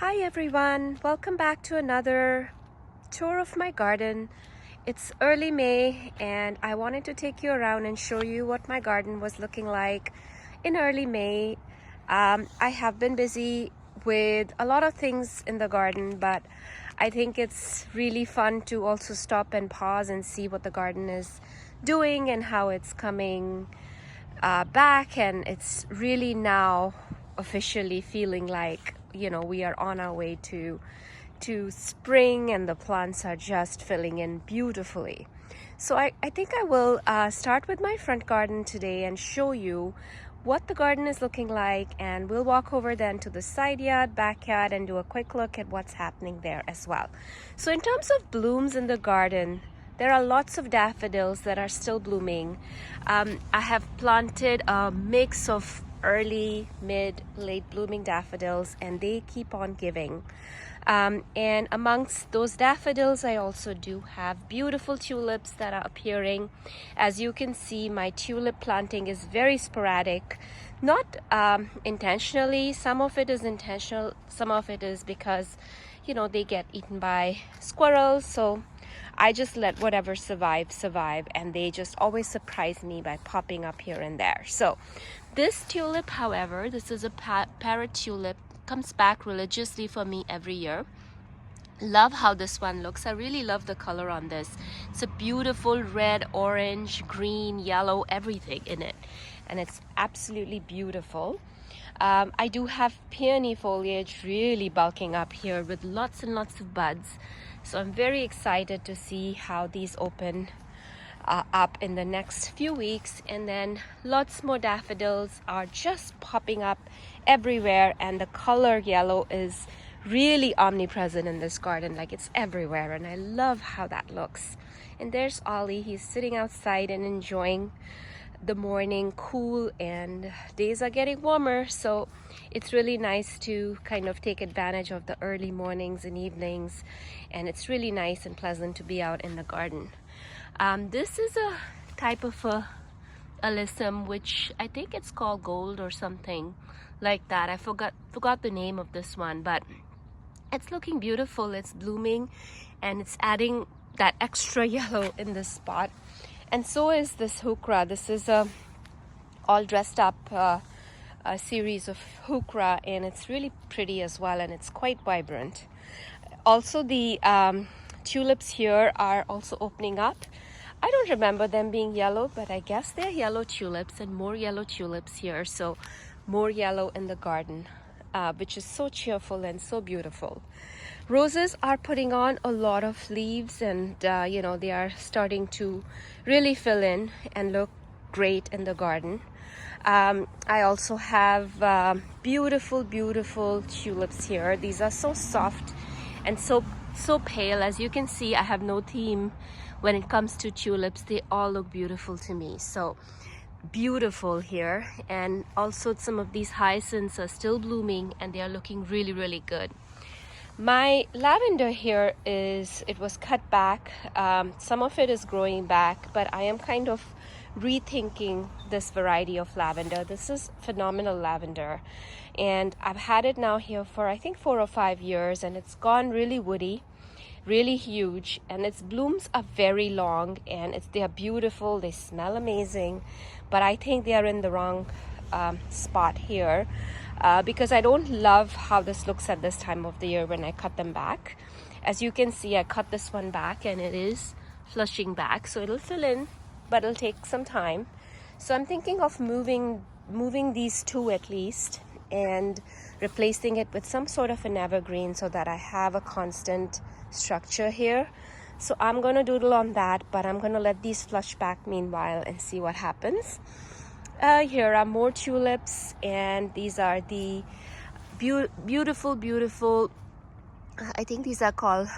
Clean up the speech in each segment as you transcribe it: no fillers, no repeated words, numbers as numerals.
Hi everyone, welcome back to another tour of my garden. It's early May and I wanted to take you around and show you what my garden was looking like in early May. I have been busy with a lot of things in the garden, but I think it's really fun to also stop and pause and see what the garden is doing and how it's coming back. And it's really now officially feeling like, we are on our way to spring and the plants are just filling in beautifully. So I think I will start with my front garden today and show you what the garden is looking like, and we'll walk over then to the side yard, backyard, and do a quick look at what's happening there as well. So in terms of blooms in the garden, there are lots of daffodils that are still blooming. I have planted a mix of early, mid, late blooming daffodils, and they keep on giving. And amongst those daffodils, I also do have beautiful tulips that are appearing. As you can see, my tulip planting is very sporadic, not intentionally. Some of it is intentional, some of it is because, they get eaten by squirrels. So I just let whatever survive, and they just always surprise me by popping up here and there. So this tulip, however, this is a parrot tulip, comes back religiously for me every year. Love how this one looks. I really love the color on this. It's a beautiful red, orange, green, yellow, everything in it, and it's absolutely beautiful. I do have peony foliage really bulking up here with lots and lots of buds, so I'm very excited to see how these open up in the next few weeks. And then lots more daffodils are just popping up everywhere, and the color yellow is really omnipresent in this garden, like it's everywhere, and I love how that looks. And there's Ollie, he's sitting outside and enjoying the morning cool, and days are getting warmer, so it's really nice to kind of take advantage of the early mornings and evenings, and it's really nice and pleasant to be out in the garden. This is a type of a alyssum, which I think it's called gold or something like that. I forgot the name of this one, but it's looking beautiful. It's blooming and it's adding that extra yellow in this spot. And so is this heuchera. This is a all dressed up a series of heuchera, and it's really pretty as well, and it's quite vibrant. Also, the tulips here are also opening up. I don't remember them being yellow, but I guess they're yellow tulips, and more yellow tulips here. So more yellow in the garden, which is so cheerful and so beautiful. Roses are putting on a lot of leaves, and they are starting to really fill in and look great in the garden. I also have beautiful tulips here. These are so soft and so pale. As you can see, I have no theme when it comes to tulips. They all look beautiful to me. So beautiful here. And also some of these hyacinths are still blooming, and they are looking really good. My lavender here it was cut back. Some of it is growing back, but I am kind of rethinking this variety of lavender. This is phenomenal lavender, and I've had it now here for I think 4 or 5 years, and it's gone really woody, really huge, and its blooms are very long, and they are beautiful. They smell amazing, but I think they are in the wrong spot here. Because I don't love how this looks at this time of the year when I cut them back. As you can see, I cut this one back and it is flushing back, so it'll fill in, but it'll take some time. So I'm thinking of moving these two at least and replacing it with some sort of an evergreen so that I have a constant structure here. So I'm going to doodle on that, but I'm going to let these flush back meanwhile and see what happens. Here are more tulips, and these are the beautiful, I think these are called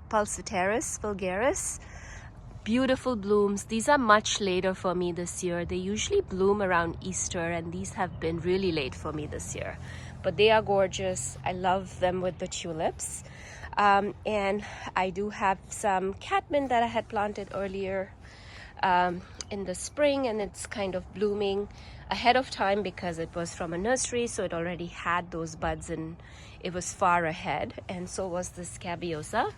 Pulsitaris vulgaris. Beautiful blooms. These are much later for me this year. They usually bloom around Easter, and these have been really late for me this year, but they are gorgeous. I love them with the tulips. And I do have some catmint that I had planted earlier in the spring, and it's kind of blooming ahead of time because it was from a nursery, so it already had those buds and it was far ahead, and so was the scabiosa.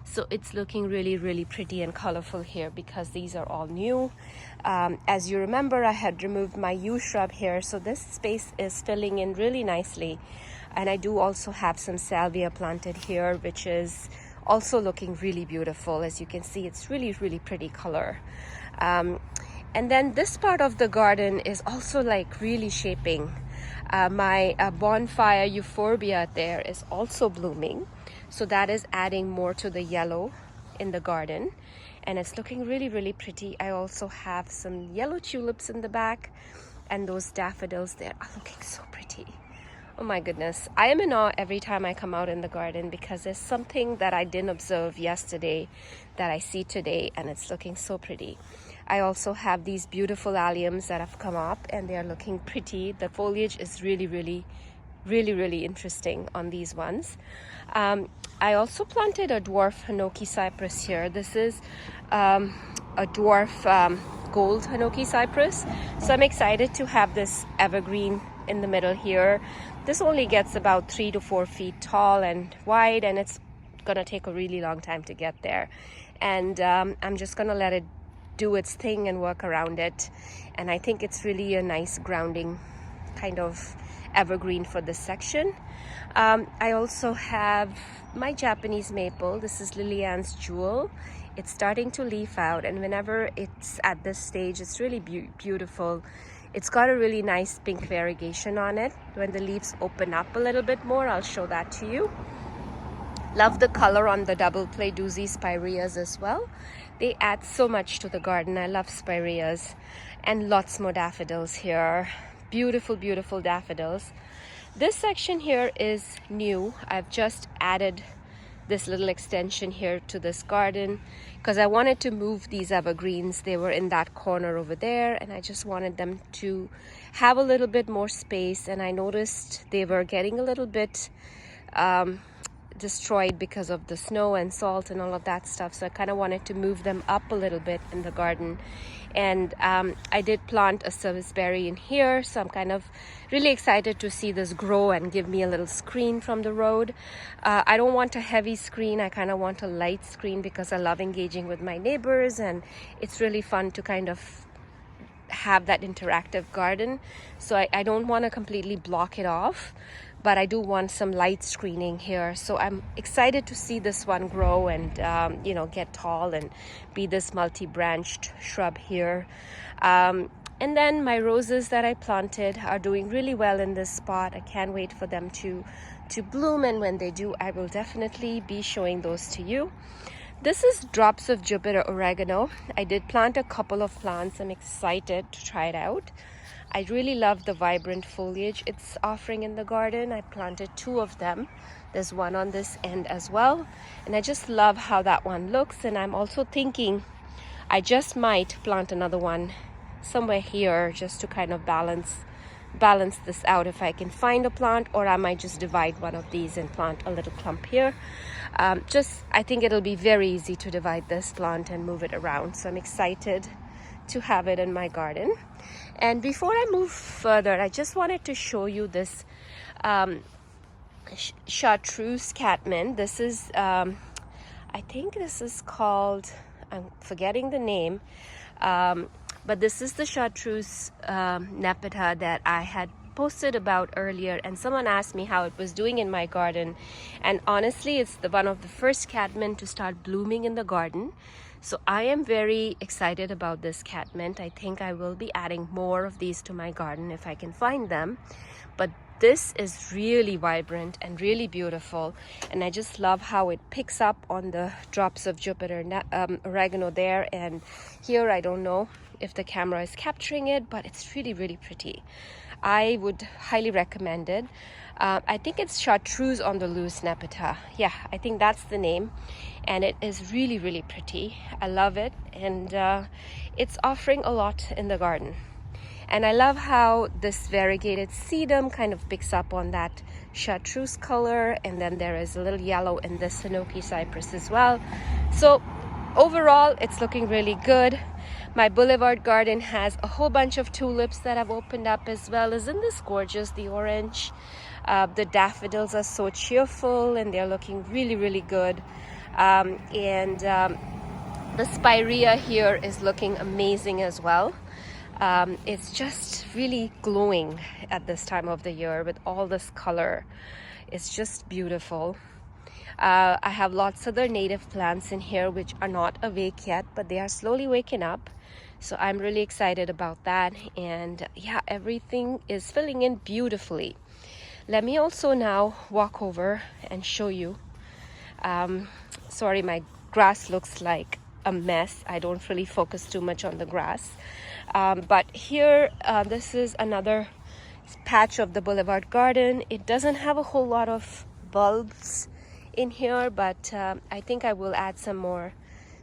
So it's looking really, really pretty and colorful here because these are all new. As you remember, I had removed my yew shrub here, so this space is filling in really nicely. And I do also have some salvia planted here, which is also looking really beautiful. As you can see, it's really, really pretty color. And then this part of the garden is also like really shaping. My bonfire euphorbia there is also blooming, so that is adding more to the yellow in the garden, and it's looking really, really pretty. I also have some yellow tulips in the back, and those daffodils there are looking so pretty. Oh my goodness, I am in awe every time I come out in the garden because there's something that I didn't observe yesterday that I see today, and it's looking so pretty. I also have these beautiful alliums that have come up, and they are looking pretty. The foliage is really, really, really, really interesting on these ones. I also planted a dwarf hinoki cypress here. This is a dwarf gold hinoki cypress, so I'm excited to have this evergreen in the middle here. This only gets about 3 to 4 feet tall and wide, and it's gonna take a really long time to get there, and I'm just gonna let it do its thing and work around it. And I think it's really a nice grounding kind of evergreen for this section. I also have my Japanese maple. This is Lillian's Jewel. It's starting to leaf out, and whenever it's at this stage, it's really beautiful. It's got a really nice pink variegation on it. When the leaves open up a little bit more, I'll show that to you. Love the color on the double play doozy spireas as well. They add so much to the garden. I love spireas, and lots more daffodils here. Beautiful, beautiful daffodils. This section here is new. I've just added this little extension here to this garden because I wanted to move these evergreens. They were in that corner over there, and I just wanted them to have a little bit more space, and I noticed they were getting a little bit destroyed because of the snow and salt and all of that stuff, so I kind of wanted to move them up a little bit in the garden. And I did plant a serviceberry in here, so I'm kind of really excited to see this grow and give me a little screen from the road. I don't want a heavy screen, I kind of want a light screen because I love engaging with my neighbors, and it's really fun to kind of have that interactive garden. So I don't want to completely block it off, but I do want some light screening here. So I'm excited to see this one grow and you know, get tall and be this multi-branched shrub here. And then my roses that I planted are doing really well in this spot. I can't wait for them to bloom, and when they do, I will definitely be showing those to you. This is Drops of Jupiter oregano. I did plant a couple of plants. I'm excited to try it out. I really love the vibrant foliage it's offering in the garden. I planted 2 of them. There's one on this end as well, and I just love how that one looks. And I'm also thinking I just might plant another one somewhere here just to kind of balance this out if I can find a plant, or I might just divide one of these and plant a little clump here. I think it'll be very easy to divide this plant and move it around, so I'm excited to have it in my garden. And before I move further, I just wanted to show you this chartreuse catmint. This is I think this is called, I'm forgetting the name, but this is the chartreuse nepeta that I had posted about earlier, and someone asked me how it was doing in my garden. And honestly, it's one of the first catmint to start blooming in the garden. So I am very excited about this catmint. I think I will be adding more of these to my garden if I can find them. But this is really vibrant and really beautiful, and I just love how it picks up on the Drops of Jupiter oregano there, and here I don't know if the camera is capturing it, but it's really, really pretty. I would highly recommend it. I think it's chartreuse on the loose nepeta. Yeah, I think that's the name, and it is really, really pretty. I love it, and it's offering a lot in the garden. And I love how this variegated sedum kind of picks up on that chartreuse color, and then there is a little yellow in this hinoki cypress as well. So overall, it's looking really good. My boulevard garden has a whole bunch of tulips that have opened up as well. Isn't this gorgeous? The orange. The daffodils are so cheerful and they're looking really, really good. The spirea here is looking amazing as well. It's just really glowing at this time of the year with all this color. It's just beautiful. I have lots of other native plants in here which are not awake yet, but they are slowly waking up. So I'm really excited about that. And yeah, everything is filling in beautifully. Let me also now walk over and show you. Sorry, my grass looks like a mess. I don't really focus too much on the grass. But here, this is another patch of the boulevard garden. It doesn't have a whole lot of bulbs in here, but I think I will add some more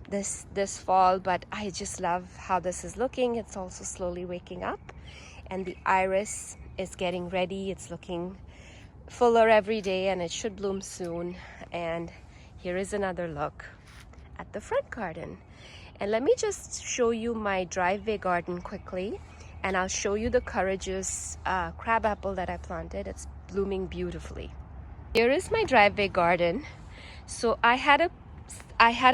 this fall. But I just love how this is looking. It's also slowly waking up, and the iris is getting ready. It's looking fuller every day, and it should bloom soon. And here is another look at the front garden. And let me just show you my driveway garden quickly, and I'll show you the courageous crabapple that I planted. It's blooming beautifully. Here is my driveway garden. So I had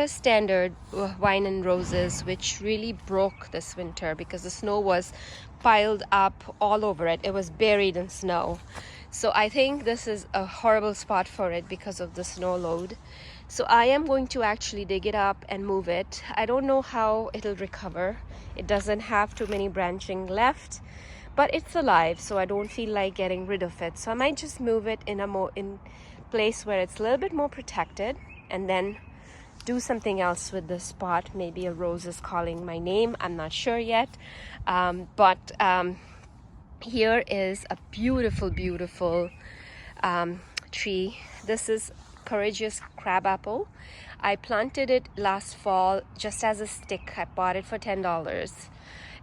a standard wine and roses which really broke this winter because the snow was piled up all over it. It was buried in snow. So I think this is a horrible spot for it because of the snow load. So I am going to actually dig it up and move it. I don't know how it'll recover. It doesn't have too many branching left, but it's alive, so I don't feel like getting rid of it. So I might just move it in place where it's a little bit more protected, and then do something else with this spot. Maybe a rose is calling my name. I'm not sure yet. Here is a beautiful, beautiful tree. This is courageous crabapple. I planted it last fall just as a stick. I bought it for $10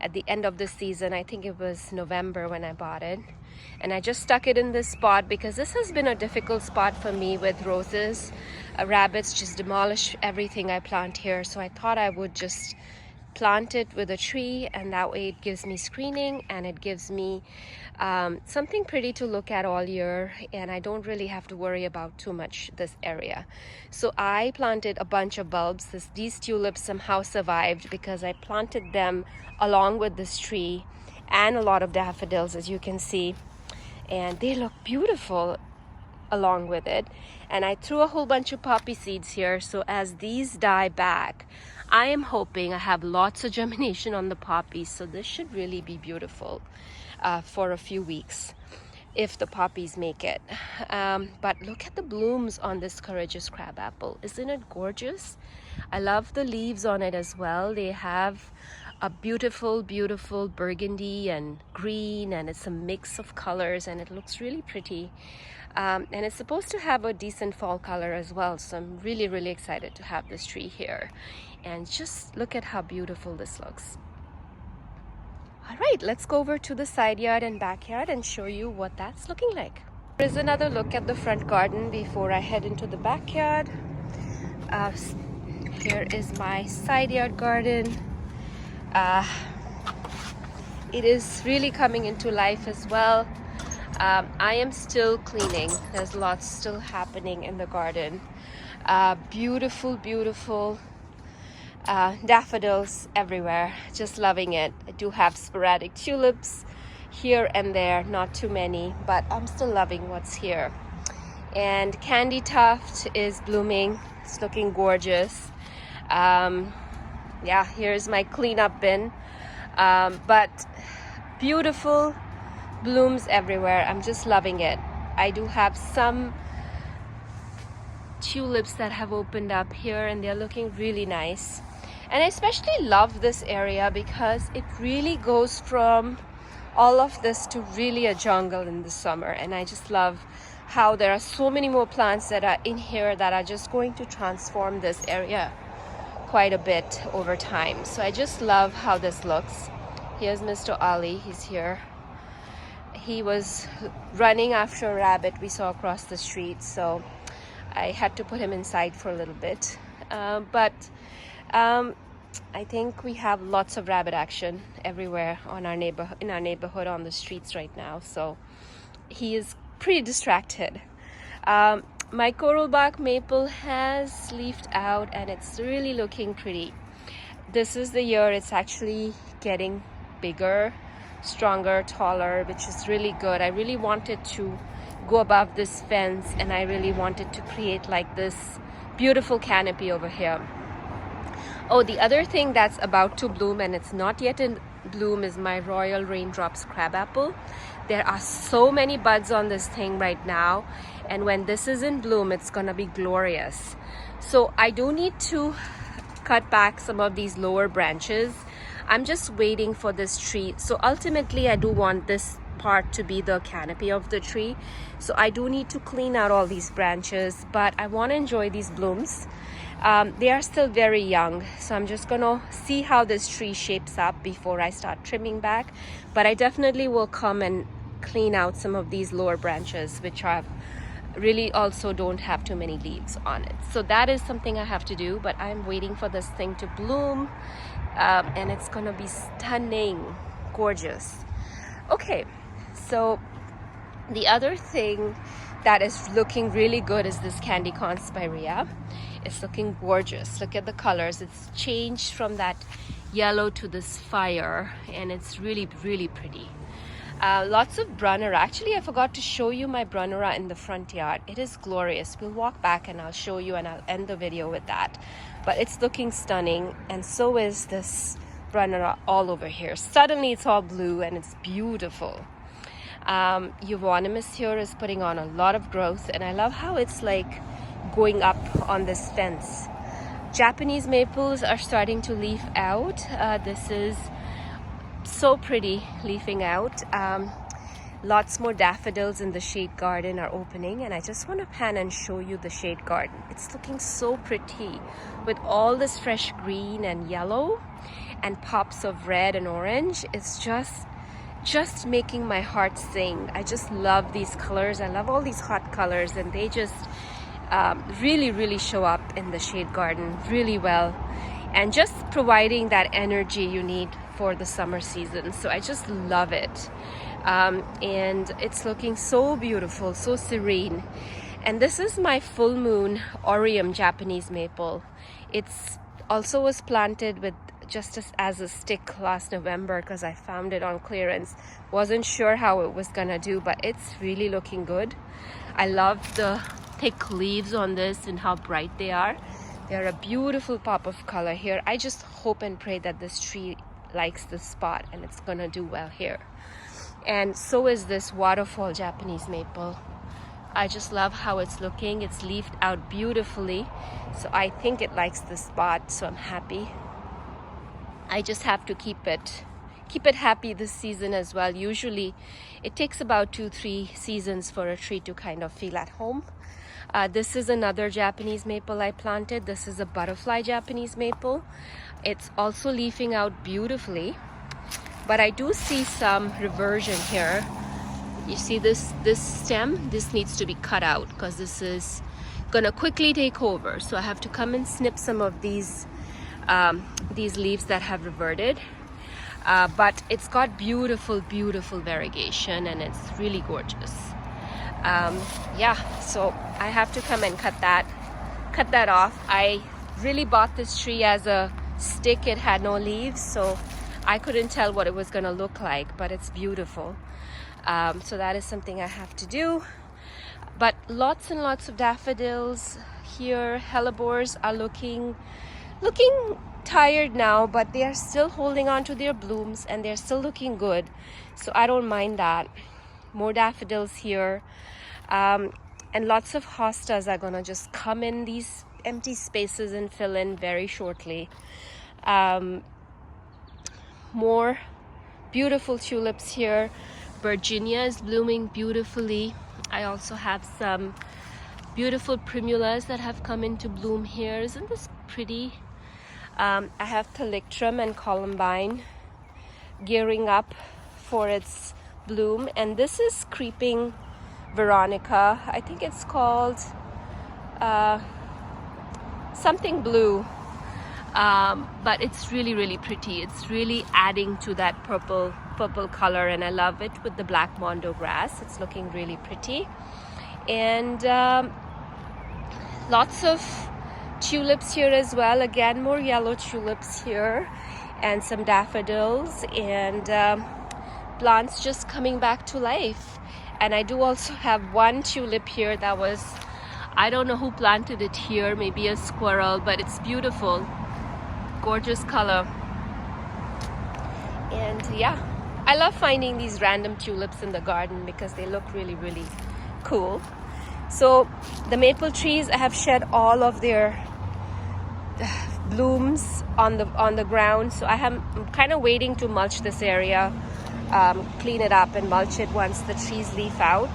at the end of the season. I think it was November when I bought it, and I just stuck it in this spot because this has been a difficult spot for me with roses. Rabbits just demolish everything I plant here, so I thought I would just plant it with a tree, and that way it gives me screening and it gives me something pretty to look at all year, and I don't really have to worry about too much this area. So I planted a bunch of bulbs. These tulips somehow survived because I planted them along with this tree, and a lot of daffodils, as you can see, and they look beautiful along with it. And I threw a whole bunch of poppy seeds here, so as these die back, I am hoping I have lots of germination on the poppies. So this should really be beautiful for a few weeks if the poppies make it. But look at the blooms on this courageous crabapple. Isn't it gorgeous? I love the leaves on it as well. They have a beautiful, beautiful burgundy and green, and it's a mix of colors, and it looks really pretty. And it's supposed to have a decent fall color as well. So I'm really, really excited to have this tree here. And just look at how beautiful this looks. All right, let's go over to the side yard and backyard and show you what that's looking like. Here's another look at the front garden before I head into the backyard. Here is my side yard garden. It is really coming into life as well. I am still cleaning. There's lots still happening in the garden. Beautiful, beautiful daffodils everywhere. Just loving it. I do have sporadic tulips here and there, not too many, but I'm still loving what's here. And candy tuft is blooming. It's looking gorgeous. Yeah, here's my cleanup bin. But beautiful blooms everywhere. I'm just loving it. I do have some tulips that have opened up here, and they're looking really nice. And I especially love this area because it really goes from all of this to really a jungle in the summer. And I just love how there are so many more plants that are in here that are just going to transform this area quite a bit over time. So I just love how this looks. Here's Mr. Ali. He's here. He was running after a rabbit we saw across the street, so I had to put him inside for a little bit. I think we have lots of rabbit action everywhere in our neighborhood on the streets right now. So he is pretty distracted. My coral bark maple has leafed out and it's really looking pretty. This is the year it's actually getting bigger, stronger, taller, which is really good. I really wanted to go above this fence and I really wanted to create like this beautiful canopy over here. Oh, the other thing that's about to bloom and it's not yet in bloom is my Royal Raindrops crabapple. There are so many buds on this thing right now, and when this is in bloom it's gonna be glorious. So I do need to cut back some of these lower branches. I'm just waiting for this tree. So ultimately I do want this part to be the canopy of the tree, so I do need to clean out all these branches, but I want to enjoy these blooms. They are still very young, so I'm just gonna see how this tree shapes up before I start trimming back. But I definitely will come and clean out some of these lower branches, which are really also don't have too many leaves on it. So that is something I have to do, but I'm waiting for this thing to bloom, and it's gonna be stunning, gorgeous. Okay, so the other thing that is looking really good is this candy corn spirea. It's looking gorgeous. Look at the colors. It's changed from that yellow to this fire, and it's really, really pretty. Lots of brunnera. Actually, I forgot to show you my brunnera in the front yard. It is glorious. We'll walk back and I'll show you, and I'll end the video with that. But it's looking stunning, and so is this brunnera all over here. Suddenly it's all blue and it's beautiful. Euonymus here is putting on a lot of growth, and I love how it's like going up on this fence. Japanese maples are starting to leaf out. This is so pretty leafing out. Lots more daffodils in the shade garden are opening, and I just want to pan and show you the shade garden. It's looking so pretty with all this fresh green and yellow and pops of red and orange. It's just making my heart sing. I just love these colors. I love all these hot colors, and they just really, really show up in the shade garden really well, and just providing that energy you need for the summer season. So I just love it, and it's looking so beautiful, so serene. And this is my full moon Orium Japanese maple. It's also was planted with just as a stick last November because I found it on clearance. Wasn't sure how it was gonna do, but it's really looking good. I love the thick leaves on this and how bright they are. They're a beautiful pop of color here. I just hope and pray that this tree likes this spot and it's gonna do well here. And so is this waterfall Japanese maple. I just love how it's looking. It's leafed out beautifully, so I think it likes this spot, so I'm happy. I just have to keep it happy this season as well. Usually it takes about 2-3 seasons for a tree to kind of feel at home. This is another Japanese maple I planted. This is a butterfly Japanese maple. It's also leafing out beautifully, but I do see some reversion here. You see this stem? This needs to be cut out because this is gonna quickly take over. So I have to come and snip some of these leaves that have reverted. But it's got beautiful, beautiful variegation, and it's really gorgeous. Yeah, so I have to come and cut that off. I really bought this tree as a stick. It had no leaves, so I couldn't tell what it was gonna look like, but it's beautiful. So that is something I have to do. But lots and lots of daffodils here. Hellebores are looking tired now, but they are still holding on to their blooms and they're still looking good, so I don't mind that. More daffodils here, and lots of hostas are gonna just come in these empty spaces and fill in very shortly. More beautiful tulips here. Virginia is blooming beautifully. I also have some beautiful primulas that have come into bloom here. Isn't this pretty? I have Thalictrum and Columbine gearing up for its bloom, and this is creeping Veronica. I think it's called something blue. but it's really pretty. It's really adding to that purple color, and I love it with the black mondo grass. It's looking really pretty. And lots of tulips here as well. Again, more yellow tulips here, and some daffodils, and plants just coming back to life. And I do also have one tulip here that was, I don't know who planted it here, maybe a squirrel, but it's beautiful, gorgeous color. And yeah, I love finding these random tulips in the garden because they look really cool. So the maple trees, I have shed all of their blooms on the ground, so I'm kind of waiting to mulch this area, clean it up and mulch it once the trees leaf out.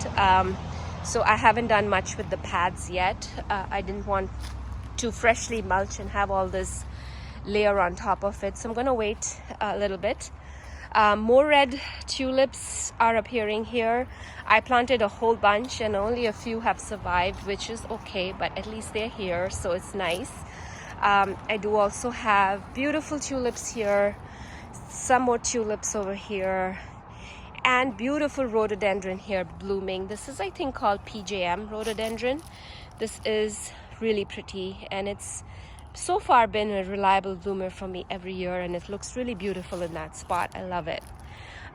So I haven't done much with the pads yet. I didn't want to freshly mulch and have all this layer on top of it, so I'm gonna wait a little bit. More red tulips are appearing here. I planted a whole bunch and only a few have survived, which is okay, but at least they're here, so it's nice. I do also have beautiful tulips here, some more tulips over here, and beautiful rhododendron here blooming. This is, I think, called PJM rhododendron. This is really pretty, and it's so far been a reliable bloomer for me every year, and it looks really beautiful in that spot. I love it.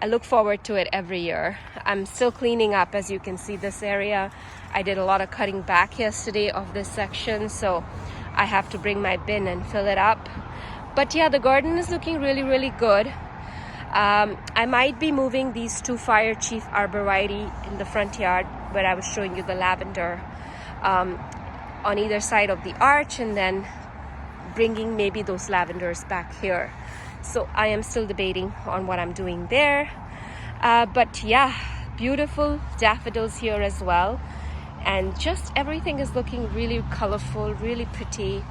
I look forward to it every year. I'm still cleaning up, as you can see, this area. I did a lot of cutting back yesterday of this section, so I have to bring my bin and fill it up. But yeah, the garden is looking really good. I might be moving these two Fire Chief arborvitae in the front yard where I was showing you the lavender, on either side of the arch, and then bringing maybe those lavenders back here. So I am still debating on what I'm doing there. But yeah, beautiful daffodils here as well. And just everything is looking really colorful, really pretty,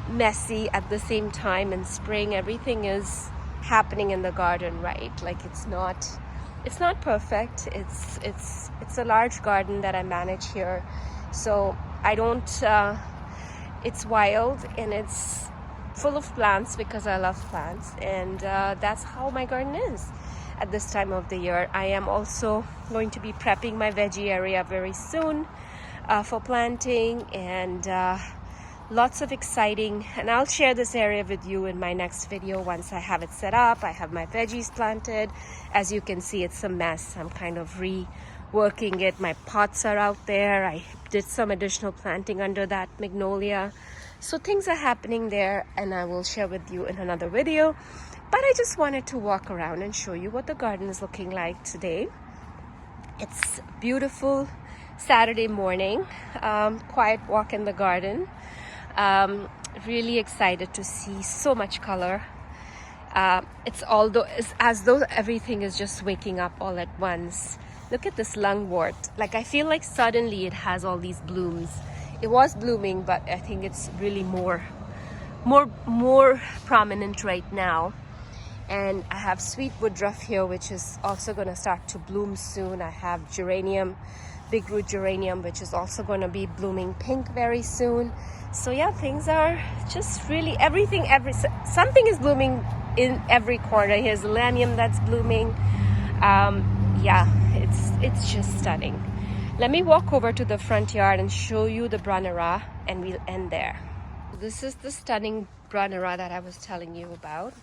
messy at the same time. In spring, everything is happening in the garden, right? Like it's not perfect. It's a large garden that I manage here. So I don't, it's wild and it's full of plants because I love plants, and that's how my garden is at this time of the year. I am also going to be prepping my veggie area very soon for planting, and lots of exciting, and I'll share this area with you in my next video once I have it set up. I have my veggies planted. As you can see, it's a mess. I'm kind of reworking it. My pots are out there. I did some additional planting under that magnolia. So things are happening there, and I will share with you in another video. But I just wanted to walk around and show you what the garden is looking like today. It's beautiful Saturday morning, quiet walk in the garden. Really excited to see so much color. It's as though everything is just waking up all at once. Look at this lungwort. Like, I feel like suddenly it has all these blooms. It was blooming, but I think it's really more prominent right now. And I have sweet woodruff here, which is also going to start to bloom soon. I have geranium, big root geranium, which is also going to be blooming pink very soon. So yeah, things are just really something is blooming in every corner. Here's a lanium that's blooming. Yeah, it's just stunning. Let me walk over to the front yard and show you the Brunnera, and we'll end there. This is the stunning Brunnera that I was telling you about.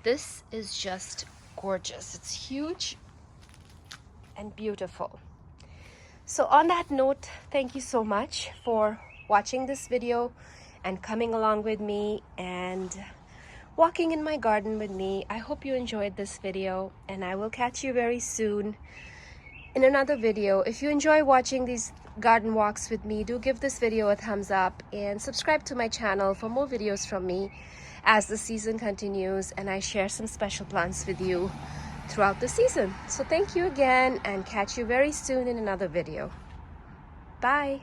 This is just gorgeous. It's huge and beautiful. So on that note, thank you so much for watching this video and coming along with me and walking in my garden with me. I hope you enjoyed this video, and I will catch you very soon in another video. If you enjoy watching these garden walks with me, do give this video a thumbs up and subscribe to my channel for more videos from me as the season continues and I share some special plants with you throughout the season. So thank you again, and catch you very soon in another video. Bye.